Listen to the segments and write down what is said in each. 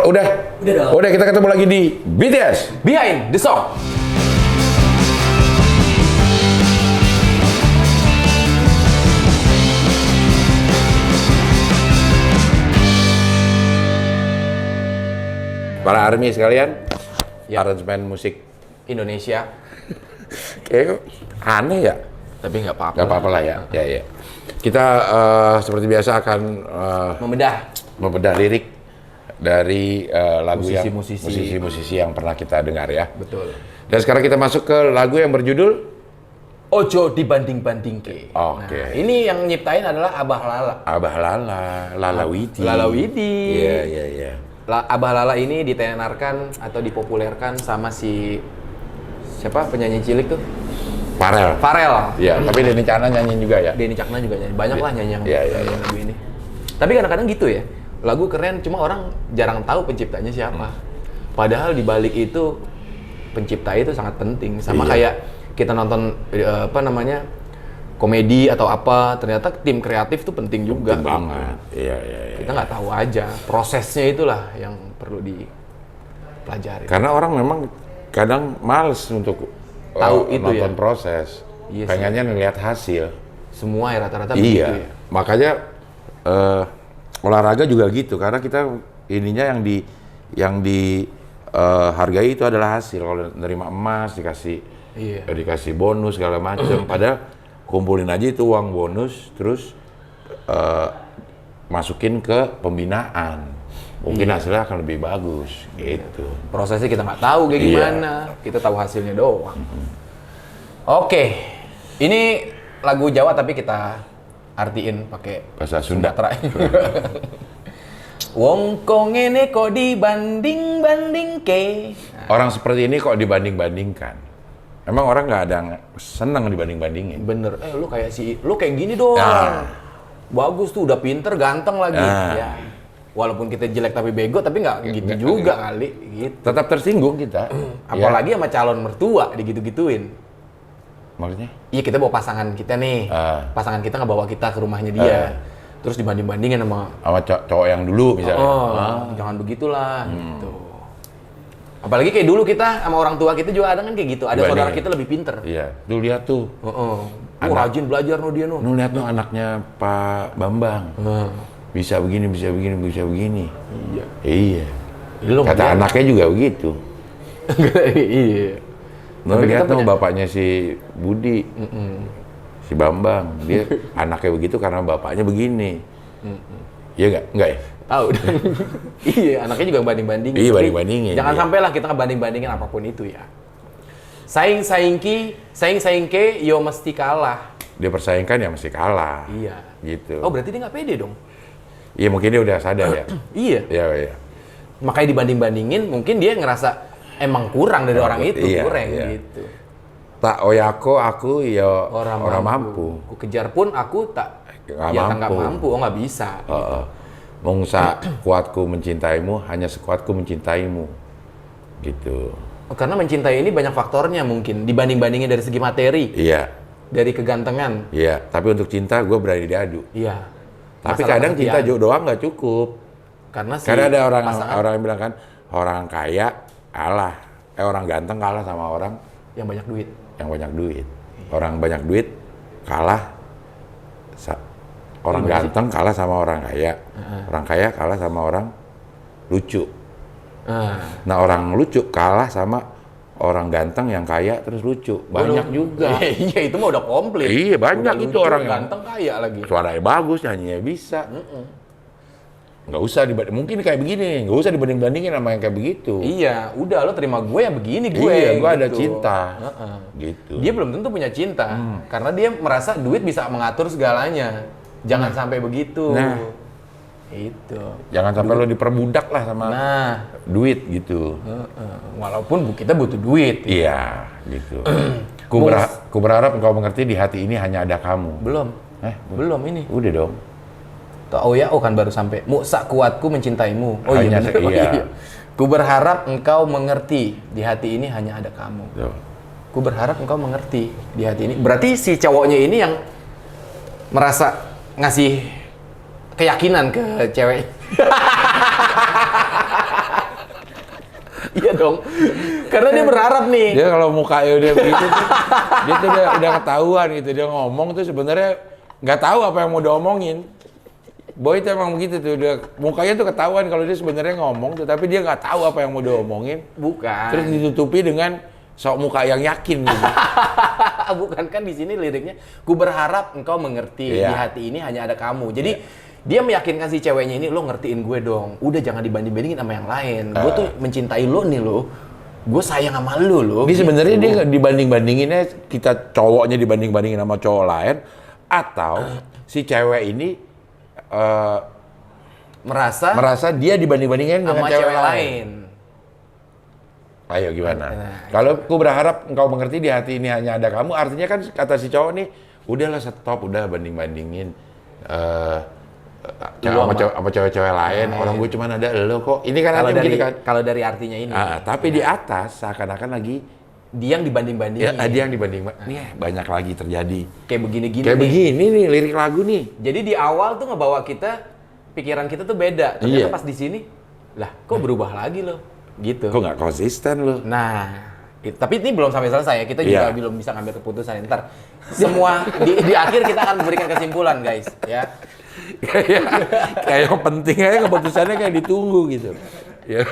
Udah. Udah dong. Udah, kita ketemu lagi di BTS. Behind the Song. Para ARMY sekalian, Ya. aransemen musik Indonesia. kayak aneh ya. Tapi nggak apa-apa. Gak apa-apa lah ya. Ya. Kita seperti biasa akan membedah lirik dari lagu musisi-musisi yang pernah kita dengar ya. Betul. Dan sekarang kita masuk ke lagu yang berjudul Ojo dibanding-banding ke. Oke. Nah, ini yang nyiptain adalah Abah Lala. Abah Lala, Lala Widi. Lala Widi. Iya. Abah Lala ini ditenar-kan atau dipopulerkan sama si siapa penyanyi cilik tuh? Farel. Iya, tapi Denny Cakna nyanyiin juga ya. Denny Cakna juga nyanyi. Banyak lah nyanyi yang Iya. lagu ini. Tapi kadang-kadang gitu ya. Lagu keren cuma orang jarang tahu penciptanya siapa. Padahal di balik itu pencipta itu sangat penting. Sama kayak kita nonton komedi atau apa, ternyata tim kreatif tuh penting juga. Penting banget. Iya. Kita nggak tahu aja. Prosesnya itulah yang perlu dipelajari. Karena orang memang kadang males untuk Tahu itu nonton ya. proses. Iya sih. Pengennya ngeliat hasil. Semua ya rata-rata begitu ya. Makanya olahraga juga gitu, karena kita ininya yang dihargai itu adalah hasil. Kalau nerima emas dikasih bonus segala macam, padahal kumpulin aja itu uang bonus, terus masukin ke pembinaan. Mungkin hasilnya akan lebih bagus, gitu. Prosesnya kita nggak tahu kayak gimana, kita tahu hasilnya doang. Oke, ini lagu Jawa tapi kita artiin pakai Bahasa Sunda. Sumatera. Wong kok ngene kok dibanding-banding ke. Orang seperti ini kok dibanding-bandingkan? Emang orang nggak ada senang dibanding-bandingin? Bener, lu kayak gini dong. Bagus tuh, udah pinter, ganteng lagi. Ya. Walaupun kita jelek tapi bego, tapi nggak gitu juga kali. Gitu. Tetap tersinggung kita. Apalagi sama calon mertua digitu-gituin. Maksudnya? Iya, kita bawa pasangan kita nih. Pasangan kita nggak bawa kita ke rumahnya dia. Terus dibanding-bandingin sama cowok yang dulu misalnya. Jangan begitulah gitu. Apalagi kayak dulu kita sama orang tua kita juga ada kan kayak gitu. Ada saudara kita lebih pinter. Iya, tuh lihat tuh. Rajin belajar no dia no. Lu lihat tuh anaknya Pak Bambang. Bisa begini. Iya. Kata anaknya juga begitu. Iya. Lu lihat tuh bapaknya si Budi. Si Bambang, dia anaknya begitu karena bapaknya begini. Iya nggak ya? Tahu. Iya, anaknya juga banding-bandingin. Iya, banding-bandingin. Jangan sampailah kita ngebanding-bandingin apapun itu ya. Saing ke, yo mesti kalah. Dia persaingkan ya mesti kalah. Iya. Gitu. Oh, berarti dia nggak pede dong? Iya, mungkin dia udah sadar ya. Iya. Iya. Makanya dibanding-bandingin, mungkin dia ngerasa emang kurang dari orang itu, kurang gitu. Tak oyako aku ya orang mampu. Ku kejar pun aku tak mampu. Oh, nggak bisa. Gitu. Mungsa kuatku mencintaimu hanya sekuatku mencintaimu. Gitu. Karena mencintai ini banyak faktornya mungkin dibanding-bandingin dari segi materi. Iya. Dari kegantengan. Iya. Tapi untuk cinta gue berani diadu. Iya. Tapi kadang cinta doang nggak cukup. Karena ada orang yang bilang kan orang kaya kalah, orang ganteng kalah sama orang yang banyak duit. Orang banyak duit kalah, orang ganteng kalah sama orang kaya. Orang kaya kalah sama orang lucu. Nah orang lucu kalah sama orang ganteng yang kaya terus lucu. Banyak juga. Iya, itu mah udah komplit. Iya, banyak itu orang yang ganteng kaya lagi. Suaranya bagus, nyanyinya bisa. Nggak usah mungkin kayak begini, nggak usah dibanding-bandingin sama yang kayak begitu. Iya, udah lo terima gue yang begini gue. Iya, gue gitu. ada cinta. Gitu. Dia belum tentu punya cinta, karena dia merasa duit bisa mengatur segalanya. Jangan sampai begitu. Nah, itu. Jangan sampai lo diperbudak lah sama duit gitu. Walaupun kita butuh duit. Iya, gitu. Ku berharap engkau mengerti di hati ini hanya ada kamu. Belum. Belum ini. Udah dong. Kan baru sampai. Musa kuatku mencintaimu. Oh hanya iya. Ku berharap engkau mengerti di hati ini hanya ada kamu. Ku berharap engkau mengerti di hati ini. Berarti si cowoknya ini yang merasa ngasih keyakinan ke cewek. dong. Karena dia berharap nih. Dia kalau mukanya udah begitu tuh, dia tuh udah ketahuan gitu. Dia ngomong tuh sebenarnya nggak tahu apa yang mau diomongin. Boy itu emang begitu tuh, udah mukanya tuh ketahuan kalau dia sebenarnya ngomong tuh, tapi dia nggak tahu apa yang mau diomongin. Bukan. Terus ditutupi dengan sok muka yang yakin gitu. Bukan, kan di sini liriknya, ku berharap engkau mengerti, Iya. di hati ini hanya ada kamu. Jadi dia meyakinkan si ceweknya ini, lo ngertiin gue dong. Udah jangan dibanding-bandingin sama yang lain. Gue tuh mencintai lo nih lo. Gue sayang sama lo. Ini sebenarnya dia dibanding-bandinginnya, kita cowoknya dibanding-bandingin sama cowok lain, atau si cewek ini merasa dia dibanding-bandingin dengan sama cewek lain. Ayo gimana? Kalau ku berharap engkau mengerti di hati ini hanya ada kamu, artinya kan kata si cowok nih, udahlah stop, udah banding-bandingin sama cewek-cewek lain. Orang gue cuma ada lo kok. Ini kan Kalau artinya dari begini kan. kalau dari artinya ini. Tapi di atas seakan-akan lagi Dia yang dibanding-bandingin. dia yang dibanding. Nih banyak lagi terjadi. Kayak begini-gini Kayak nih. begini nih lirik lagu nih. Jadi di awal tuh ngebawa kita, pikiran kita tuh beda. Ternyata Iya. pas di sini, lah kok berubah lagi lo? Gitu. Kok nggak konsisten lo? Nah, tapi ini belum sampai selesai ya. Kita juga Iya. belum bisa ngambil keputusan. Ntar semua di akhir kita akan memberikan kesimpulan, guys. Ya. Kayak yang penting aja keputusannya kayak ditunggu gitu. Ya.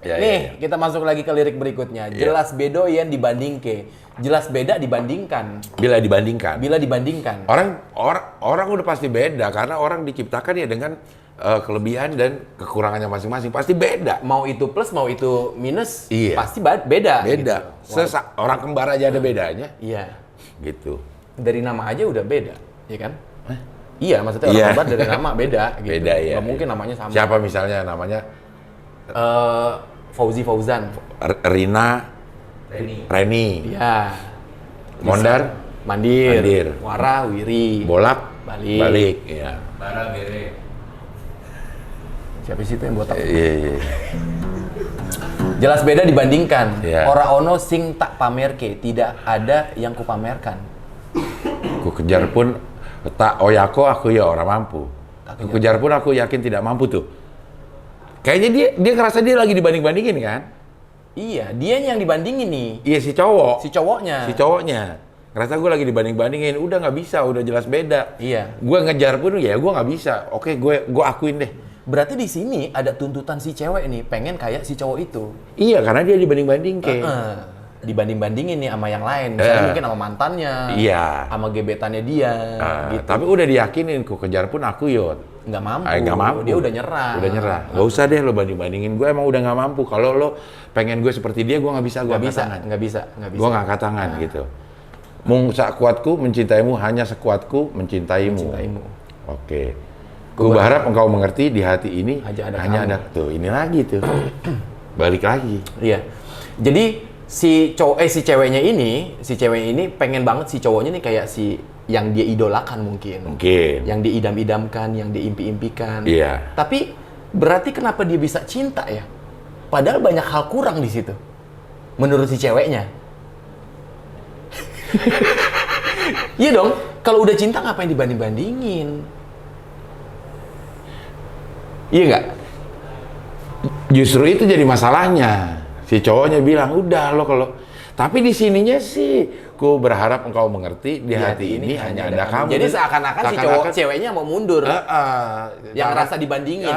Nih, kita masuk lagi ke lirik berikutnya. Jelas bedo yang dibanding ke. Jelas beda dibandingkan. Bila dibandingkan. Bila dibandingkan. Orang udah pasti beda karena orang diciptakan ya dengan kelebihan dan kekurangannya masing-masing pasti beda. Mau itu plus, mau itu minus, Iya. pasti beda. Beda. Gitu. Orang kembar aja ada bedanya. Iya. Gitu. Dari nama aja udah beda, ya kan? Iya, maksudnya orang Iya. kembar dari nama beda. Gitu. Beda ya. Nggak mungkin namanya sama. Siapa misalnya namanya Fauzi Fauzan. Rina, Reni, Iya. Mondar, Mandir. Wara, Wiri. Bolak, Balik. ya. Bara bere. Siapa sih itu yang botak? Iya. Jelas beda dibandingkan. Iya. Ora ono sing tak pamerke, tidak ada yang kupamerkan. Ku kejar pun tak oyako aku ya orang mampu. Ku kejar pun aku yakin tidak mampu tuh. Kayaknya dia ngerasa dia lagi dibanding-bandingin kan? Iya, dianya yang dibandingin nih. Iya si cowok. Si cowoknya. Si cowoknya. Ngerasa gue lagi dibanding-bandingin. Udah nggak bisa, udah jelas beda. Iya. Gue ngejar pun ya gue nggak bisa. Oke, gue akuin deh. Berarti di sini ada tuntutan si cewek nih, pengen kayak si cowok itu. Iya, karena dia dibanding-banding ke. Dibanding-bandingin nih sama yang lain. Misalnya mungkin sama mantannya. Iya. Sama gebetannya dia. Gitu. Tapi udah diyakinin, ku kejar pun aku yot. Nggak mampu. Nggak mampu. Dia udah nyerah. Udah nyerah. Gak usah deh lo banding-bandingin. Gue emang udah nggak mampu. Kalau lo pengen gue seperti dia, gue nggak bisa. Gue Nggak bisa. tangan. Nggak bisa. Gue nggak angkat tangan gitu. Mung sekuatku mencintaimu, hanya sekuatku mencintaimu. Oke. Ku berharap engkau mengerti di hati ini hanya ada tuh. Ini lagi tuh. Balik lagi. Iya. Jadi si ceweknya ini pengen banget si cowoknya nih kayak si yang dia idolakan mungkin. Yang diidam-idamkan, yang diimpi-impikan. Iya. Tapi berarti kenapa dia bisa cinta ya? Padahal banyak hal kurang di situ. Menurut si ceweknya. Iya dong. Kalau udah cinta ngapain dibanding-bandingin? Iya nggak? Justru itu jadi masalahnya. Si cowoknya bilang, udah lo kalau... Tapi di sininya sih, ku berharap engkau mengerti di hati ini hanya ada kamu. Jadi seakan-akan si ceweknya mau mundur. Yang rasa dibandingin.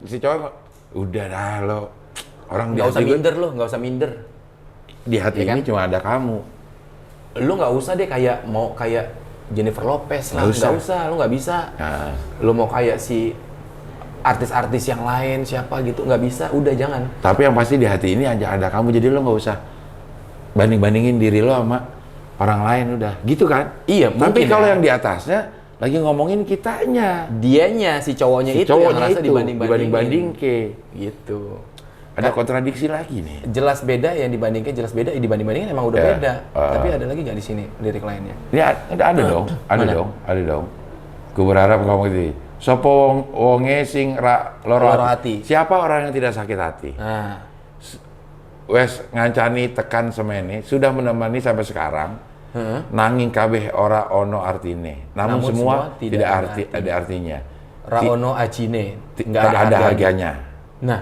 Si cowok, udah dah lo. Orang nggak usah minder lo, nggak usah minder. Di hati ini cuma ada kamu. Lo nggak usah deh kayak Jennifer Lopez lah, nggak usah. Lo nggak bisa. Lo mau kayak si artis-artis yang lain siapa gitu, nggak bisa, udah jangan. Tapi yang pasti di hati ini aja ada kamu, jadi lo nggak usah banding-bandingin diri lo sama orang lain, udah gitu kan? Iya. Tapi kalau yang di atasnya lagi ngomongin kitanya, dianya si cowoknya si itu cowoknya yang merasa itu dibanding-banding ke gitu. ada kontradiksi lagi nih. Jelas beda yang dibandingkan, jelas beda dibanding-bandingin emang udah beda. Tapi ada lagi nggak di sini lirik lainnya? Ini ada dong, ada dong. Ku berharap kamu gitu. Sopo wonge sing loro hati. Siapa orang yang tidak sakit hati? Nah, Wes ngancani tekan semene, sudah menemani sampai sekarang. nanging kabeh ora ono artine. Namun semua tidak ada artinya. Ra ono acine, nggak ada harganya. Nah,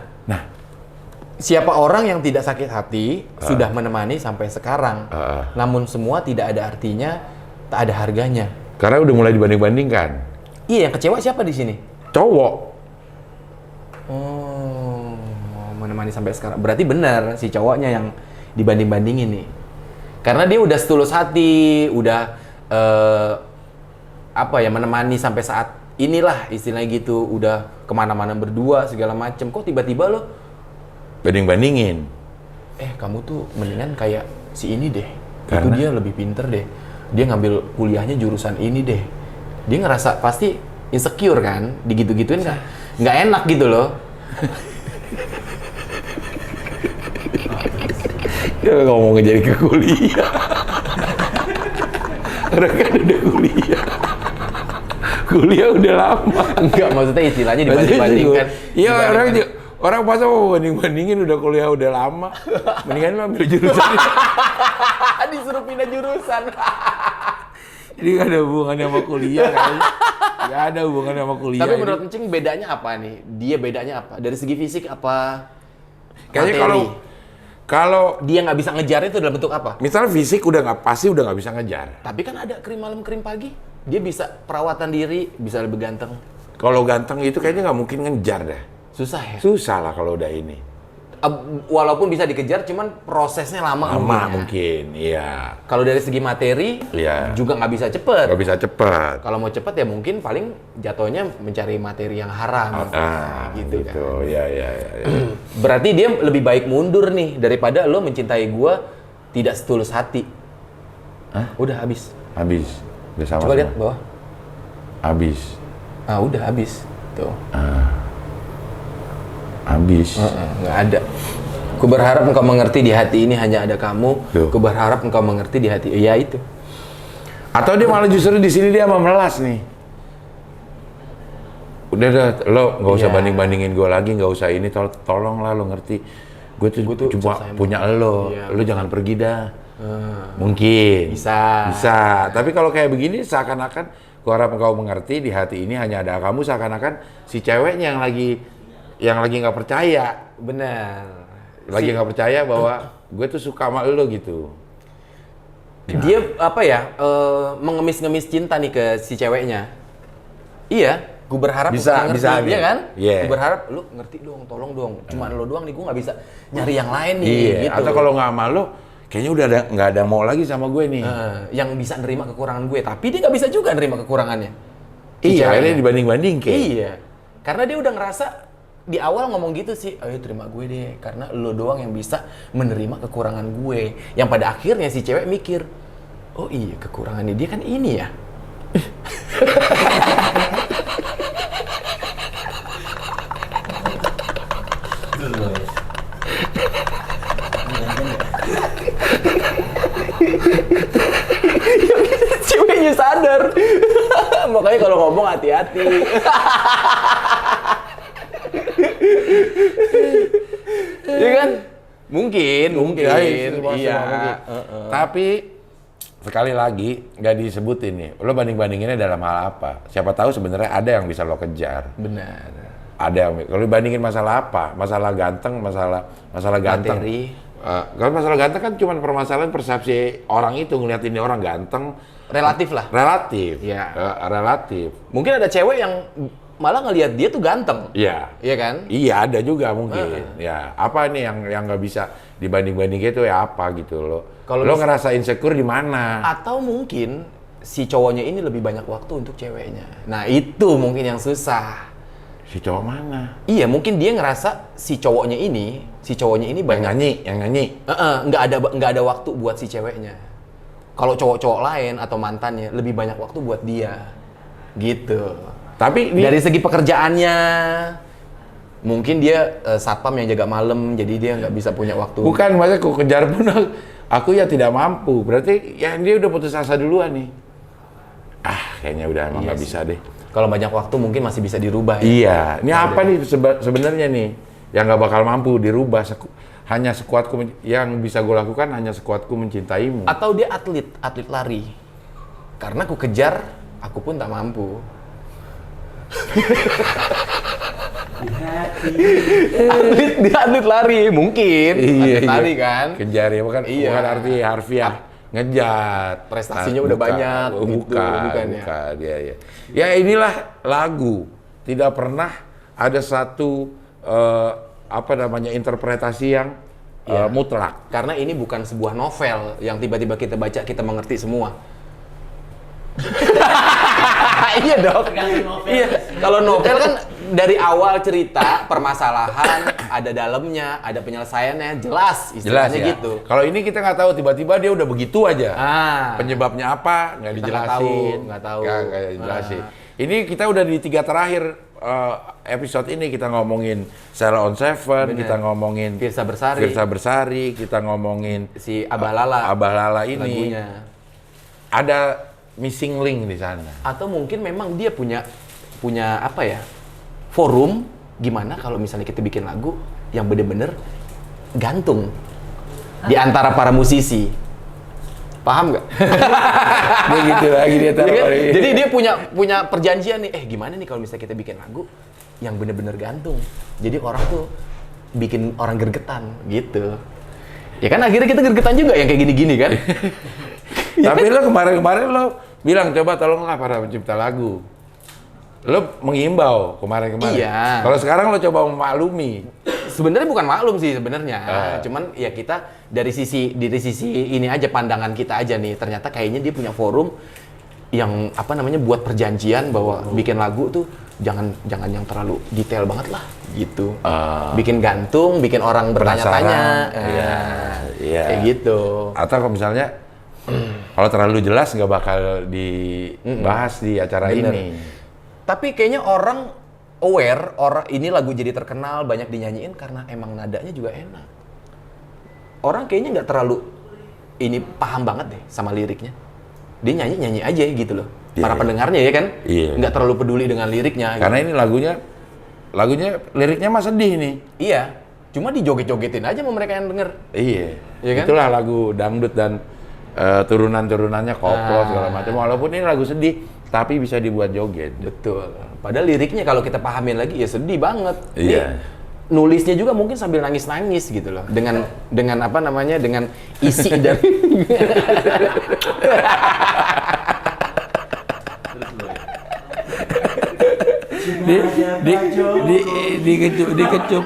siapa orang yang tidak sakit hati sudah menemani sampai sekarang. Namun semua tidak ada artinya, tak ada harganya. Karena udah mulai dibanding-bandingkan. Iya, yang kecewa siapa di sini? Cowok. Oh, menemani sampai sekarang. Berarti benar si cowoknya yang dibanding-bandingin nih. Karena dia udah setulus hati, udah menemani sampai saat inilah istilahnya gitu, udah kemana-mana berdua segala macem. Kok tiba-tiba lo banding-bandingin? Kamu tuh mendingan kayak si ini deh. Karena? Itu dia lebih pinter deh. Dia ngambil kuliahnya jurusan ini deh. Dia ngerasa pasti insecure kan, digitu-gituin kan, nggak enak gitu loh. Ya ngomong jadi ke kuliah. Orang kan udah kuliah. Kuliah udah lama. Enggak, maksudnya istilahnya dibanding-bandingkan. Iya, orang masa mau banding-bandingin udah kuliah udah lama. Mendingan lu ambil jurusan ini. Disuruh pindah jurusan. Jadi gak ada hubungannya sama kuliah kayaknya. Gak ada hubungannya sama kuliah. Tapi menurut Encing bedanya apa nih? Dia bedanya apa? Dari segi fisik apa? Kayaknya kalau dia nggak bisa ngejar itu dalam bentuk apa? misalnya fisik pasti udah nggak bisa ngejar. Tapi kan ada krim malam krim pagi. Dia bisa perawatan diri, bisa lebih ganteng. Kalau ganteng itu kayaknya nggak mungkin ngejar dah. Susah ya? Susah lah kalau udah ini. Walaupun bisa dikejar, cuman prosesnya lama mungkin, iya. Kalau dari segi materi, iya, juga nggak bisa cepet. Nggak bisa cepet. Kalau mau cepet ya mungkin paling jatuhnya mencari materi yang haram. Gitu kan. Ya. Berarti dia lebih baik mundur nih daripada lo mencintai gua tidak setulus hati. Hah? Udah habis. Habis. Udah sama. Coba lihat bawah. Habis. Udah habis. Tuh. Habis. Nggak ada. Ku berharap engkau mengerti di hati ini hanya ada kamu. Ku berharap engkau mengerti di hati. Ya itu. Atau dia malah justru di sini dia memelas nih. Udah lo nggak usah banding-bandingin gue lagi, nggak usah ini. Tolong lah lo ngerti. Gue tuh cuma punya lo. Lo jangan pergi dah. Mungkin. Bisa. Tapi kalau kayak begini seakan-akan ku harap engkau mengerti di hati ini hanya ada kamu, seakan-akan si ceweknya yang lagi nggak percaya. Benar. Lagi nggak percaya bahwa gue tuh suka sama lo gitu. Dia mengemis-ngemis cinta nih ke si ceweknya. Iya, gue berharap bisa iya kan? Yeah. Gue berharap lu ngerti dong, tolong dong. Cuma lo doang nih, gue nggak bisa nyari yang lain nih. Iya. Gitu. Atau kalau nggak sama lo, kayaknya udah nggak ada mau lagi sama gue nih. Yang bisa nerima kekurangan gue, tapi dia nggak bisa juga nerima kekurangannya. Iya, akhirnya dibanding-banding kayak. Iya, karena dia udah ngerasa di awal ngomong gitu sih, ayo terima gue deh, karena lo doang yang bisa menerima kekurangan gue. Yang pada akhirnya si cewek mikir, oh iya kekurangannya dia kan ini ya. Ceweknya sadar. Makanya kalau ngomong hati-hati. Iya kan? Mungkin. Iya. Tapi sekali lagi nggak disebutin nih. Lo banding-bandinginnya dalam hal apa? Siapa tahu sebenarnya ada yang bisa lo kejar. Benar. Ada yang kalau dibandingin masalah apa? Masalah ganteng, masalah ganteng. Materi. Kalau masalah ganteng kan cuma permasalahan persepsi orang itu ngeliat ini orang ganteng. Relatif lah. Relatif. Ya. Relatif. Mungkin ada cewek yang malah ngelihat dia tuh ganteng. Iya. Iya kan? Iya, ada juga mungkin. Ya, apa nih yang nggak bisa dibanding-banding gitu ya apa gitu lo. Kalau lo ngerasa insecure di mana? Atau mungkin si cowoknya ini lebih banyak waktu untuk ceweknya. Nah, itu mungkin yang susah. Si cowok mana? Iya, mungkin dia ngerasa si cowoknya ini banyak yang nyanyi. Nggak ada waktu buat si ceweknya. Kalau cowok-cowok lain atau mantannya lebih banyak waktu buat dia. Gitu. Tapi dari segi pekerjaannya mungkin dia satpam yang jaga malam, jadi dia nggak bisa punya waktu. Bukan, maksudnya aku kejar pun aku ya tidak mampu. Berarti ya dia udah putus asa duluan nih. Kayaknya udah emang nggak bisa deh. Kalau banyak waktu mungkin masih bisa dirubah ya. Iya. Ini apa nih sebenarnya nih yang nggak bakal mampu dirubah? hanya sekuatku yang bisa gue lakukan hanya sekuatku mencintaimu. Atau dia atlet lari. Karena ku kejar, aku pun tak mampu. Dia atlet lari, mungkin. Atlet lari kan. Kejar ya, bukan arti harfiah. Ngejar. Prestasinya udah banyak. Bukan ya. Ya inilah lagu. Tidak pernah ada satu interpretasi yang mutlak. Karena ini bukan sebuah novel yang tiba-tiba kita baca kita mengerti semua. Iya dong. Iya. Kalau novel kan dari awal cerita permasalahan ada dalamnya, ada penyelesaiannya, jelas istilahnya ya. gitu. Kalau ini kita nggak tahu, tiba-tiba dia udah begitu aja. Penyebabnya apa nggak dijelasin. Nggak tahu. Nggak dijelasin. Ini kita udah di 3 terakhir episode ini kita ngomongin Sheila on Seven, kita ngomongin Firsa Bersari, kita ngomongin si Abah Lala ini. Lagunya. Ada missing link di sana. Atau mungkin memang dia punya apa ya? Forum gimana kalau misalnya kita bikin lagu yang bener-bener gantung di antara para musisi. Paham nggak? Dia gitu lagi dia taruh. Ya kan? Jadi dia punya perjanjian nih. Gimana nih kalau misalnya kita bikin lagu yang bener-bener gantung. Jadi orang tuh bikin orang gergetan gitu. Ya kan akhirnya kita gergetan juga yang kayak gini-gini kan. Tapi lo kemarin lo bilang coba tolonglah para pencipta lagu. Lo menghimbau kemarin. Iya. Kalau sekarang lo coba memaklumi. Sebenarnya bukan maklum sih sebenarnya. Cuman ya kita dari sisi ini aja pandangan kita aja nih. Ternyata kayaknya dia punya forum yang buat perjanjian bahwa bikin lagu tuh jangan yang terlalu detail banget lah gitu. Bikin gantung, bikin orang bertanya-tanya. Iya. Kayak gitu. Atau kalau misalnya kalau terlalu jelas nggak bakal dibahas di acara ini. Tapi kayaknya orang aware, ini lagu jadi terkenal, banyak dinyanyiin karena emang nadanya juga enak. Orang kayaknya nggak terlalu paham banget deh sama liriknya. Dia nyanyi aja gitu loh. Para pendengarnya ya kan, nggak terlalu peduli dengan liriknya. Karena ini lagunya liriknya mah sedih nih. Iya, cuma dijoget-jogetin aja sama mereka yang denger. Iya kan? Itulah lagu dangdut dan turunan-turunannya koplo segala macam. Walaupun ini lagu sedih, tapi bisa dibuat joget. Betul. Padahal liriknya kalau kita pahamin lagi ya sedih banget. Iya. Nulisnya juga mungkin sambil nangis-nangis gitu loh. Dengan dengan isi dan dikecup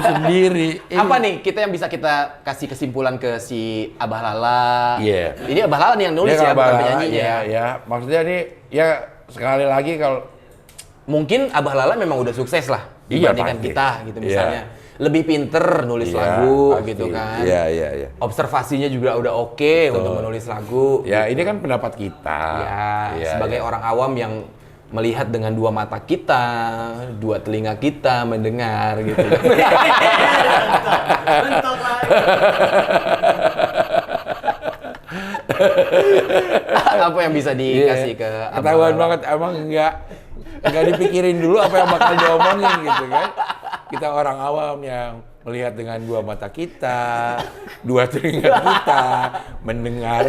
sendiri. Apa nih kita yang bisa kita kasih kesimpulan ke si Abah Lala? Iya. Ini Abah Lala nih yang nulis ya, bukan penyanyinya ya. Ya, maksudnya nih ya sekali lagi kalau mungkin Abah Lala memang udah sukses lah dibandingkan kita gitu misalnya. Lebih pinter nulis lagu gitu kan. Iya. Observasinya juga udah oke untuk menulis lagu. Ya, ini kan pendapat kita. Sebagai orang awam yang melihat dengan dua mata kita, dua telinga kita mendengar gitu. Apa yang bisa dikasih ke ketahuan banget emang nggak dipikirin dulu apa yang bakal diomongin gitu kan. Kita orang awam yang melihat dengan dua mata kita, dua telinga kita, mendengar.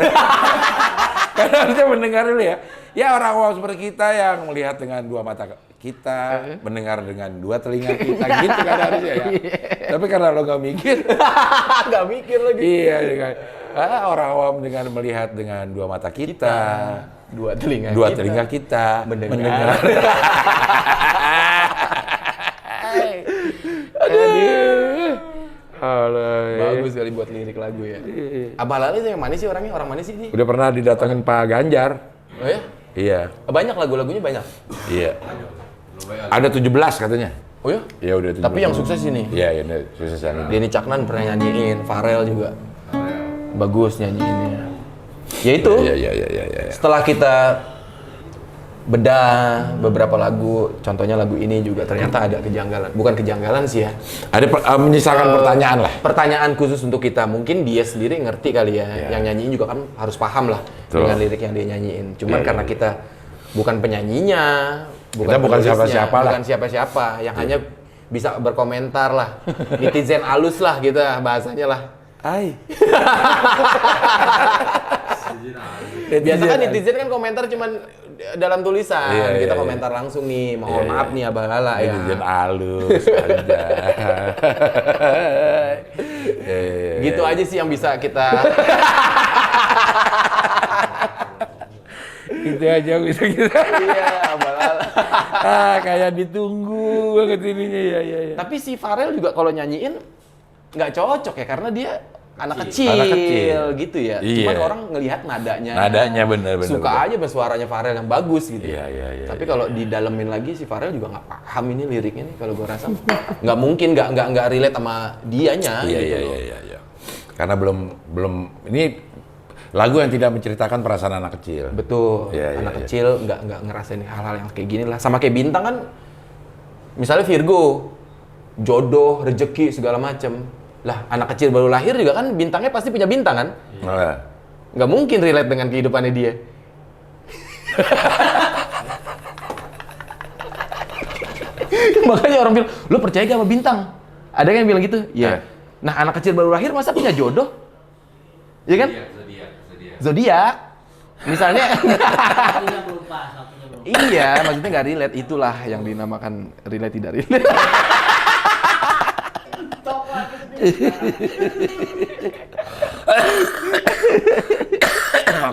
Karena harusnya mendengar dulu ya. Ya orang awam seperti kita yang melihat dengan dua mata kita, mendengar dengan dua telinga kita, gitu kan harusnya ya. Tapi karena lo nggak mikir, nggak mikir lagi. Iya, kan. Orang awam dengan melihat dengan dua mata kita, dua telinga kita, mendengar. Bagus sekali buat lirik lagu ya. Abah Lala itu yang mana sih orangnya? Orang mana sih ini? Udah pernah didatengin Pak Ganjar. Oh ya? Iya. Banyak lagu-lagunya banyak? Iya. Ada 17 katanya. Oh ya? Iya udah 17. Tapi yang sukses ini? Iya, sukses ini. Denny Caknan pernah nyanyiin, Pharrell juga. Bagus nyanyiinnya. Ya itu. Iya. Setelah kita bedah beberapa lagu, contohnya lagu ini juga ternyata ada kejanggalan. Bukan kejanggalan sih ya. Ada menyisakan pertanyaan lah. Pertanyaan khusus untuk kita. Mungkin dia sendiri ngerti kali ya. Yang nyanyiin juga kan harus paham lah dengan lirik yang dia nyanyiin. Cuman karena kita bukan penyanyinya, bukan siapa-siapa lah. Bukan siapa-siapa. Yang hanya bisa berkomentar lah. Netizen halus lah gitu bahasanya lah. Ai. Biasa kan netizen kan komentar cuman dalam tulisan, Iya, kita iya, komentar langsung nih, mohon maaf nih abala ya. Netizen halus aja. Gitu aja sih yang bisa kita. Gitu aja bisa kita. Iya, abala. Kayak ditunggu banget ininya ya. Tapi si Farel juga kalau nyanyiin nggak cocok ya karena dia anak kecil gitu ya. Iya. Cuman orang ngelihat nadanya. Nadanya bener. Suka aja bersuaranya Farel yang bagus gitu. Iya. Tapi kalau didalemin lagi si Farel juga nggak paham ini liriknya nih kalau gua rasa. Nggak mungkin nggak relate sama dianya gitu loh. Iya. Karena belum ini lagu yang tidak menceritakan perasaan anak kecil. Betul. Anak kecil nggak ngerasain hal-hal yang kayak gini lah. Sama kayak Bintang kan, misalnya Virgo, jodoh, rezeki segala macem. Lah anak kecil baru lahir juga kan bintangnya pasti punya bintang kan? Nggak mungkin relate dengan kehidupannya dia. Makanya orang bilang, lu percaya gak sama bintang? Ada yang bilang gitu? Iya. Nah anak kecil baru lahir masa punya jodoh? Iya kan? Zodiak. Misalnya. Satunya belum pas. Iya, maksudnya nggak relate. Itulah yang dinamakan relate tidak relate.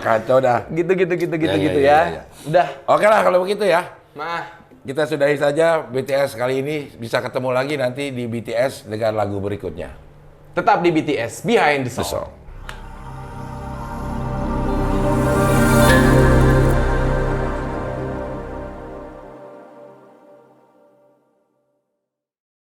Kacau dah. Gitu ya. Udah. Oke lah kalau begitu ya. Nah, Kita sudahi saja BTS kali ini. Bisa ketemu lagi nanti di BTS dengan lagu berikutnya. tetap di BTS Behind the The Song. Song.